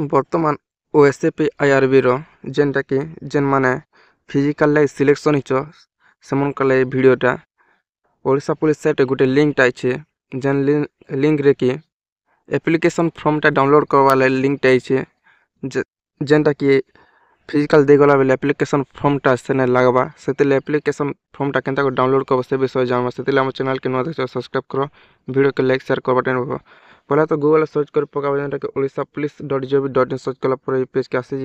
ବର୍ତ୍ତମାନ ଓଏସ୍ଏପି ଆଇଆର୍ବିର ଯେନ୍ଟାକି ଯେନ୍ମାନେ ଫିଜିକାଲ୍ ଲାଗି ସିଲେକ୍ସନ୍ ହେଇଛ ସେମାନଙ୍କର ଲାଗି ଭିଡ଼ିଓଟା ଓଡ଼ିଶା ପୁଲିସ୍ ସାଇଟ୍ରେ ଗୋଟେ ଲିଙ୍କ୍ଟା ଅଛି ଯେନ୍ ଲିଙ୍କ୍ରେ କି ଆପ୍ଲିକେସନ୍ ଫର୍ମଟା ଡାଉନଲୋଡ଼୍ କରବାର୍ ଲାଗି ଲିଙ୍କ୍ଟା ଅଛି ଯେନ୍ଟାକି ଫିଜିକାଲ୍ ଦେଇଗଲା ବେଲେ ଆପ୍ଲିକେସନ୍ ଫର୍ମଟା ସେନେ ଲାଗ୍ବା ସେଥିର୍ଲାଗି ଆପ୍ଲିକେସନ୍ ଫର୍ମଟା କେନ୍ତା କରି ଡାଉନଲୋଡ଼୍ କରବ ସେ ବିଷୟରେ ଜାଣ୍ବା ସେଥିର୍ଲାଗି ଆମ ଚ୍ୟାନେଲ୍କେ नुआ देखिए सब्सक्राइब करो वीडियो लाइक शेयर करवा पहले तो गूगल सर्च कर पकाब जेनटा कि orissapolice.gov.in सर्च कला ये पेज के आसीज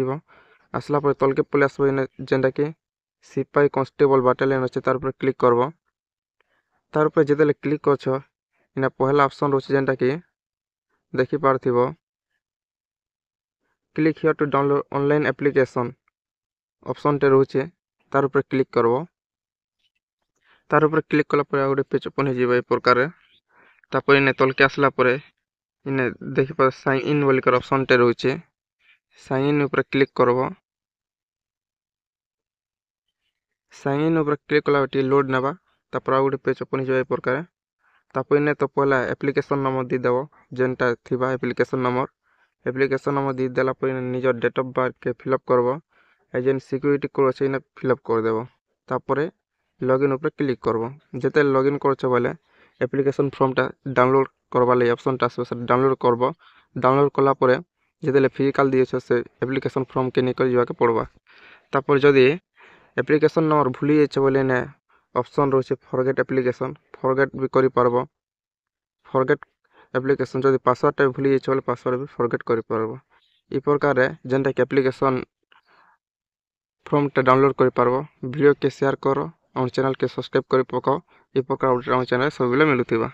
आसला तलके पलि आसब जेनटा कि सिपाही कन्स्टेबल बाटालियन अच्छे तार क्लिक करब तार जिते क्लिक करछ इना पहला ऑप्शन रोचे जेनटा कि देखि पारथिबो click here to download online application option टे रोचे तार क्लिक करब तार क्लिक कला गोटे पेज ओपन हो प्रकार तापर इने तलके आसला इने देखिए साइन इन बोलिकर ऑप्शन टे रोचे साइन इन ऊपर क्लिक करब साइन इन ऊपर क्लिक कला लोड नेबा तापर गोटे पेज ओपन हो प्रकार तापर इने तो पहला एप्लिकेशन नंबर दी देव जेनटा थिबा एप्लिकेशन नंबर दी देला पर निज डेट ऑफ बर्थ के फिलअप करब एजेंट सिक्योरिटी कोड अच्छे इने फिलअप कर देव तापर लॉगिन ऊपर क्लिक करब जेते लॉगिन करछ बोले एप्लिकेशन फॉर्मटा डाउनलोड करबा ले ऑप्शन टा से डाउनलोड करब डाउनलोड कला परे जेते फिजिकल दिए से एप्लिकेशन फॉर्म के निकल जाके पड़बा तापर जदी एप्लिकेशन नंबर भूली जाइछ बोले ने ऑप्शन रोचे फॉरगेट एप्लिकेशन फॉरगेट भी करि पारबो फॉरगेट एप्लिकेशन जदी पासवर्ड टा भूली जाइछ बोले पासवर्ड भी फॉरगेट करि पारबो ई प्रकार रे जेनटा कि एप्लिकेशन फॉर्म टा डाउनलोड करि पारबो वीडियो के शेयर करो और चैनल के सब्सक्राइब करि पकाओ ई प्रकार अपडेट हम चैनल सब मिलुथिबा।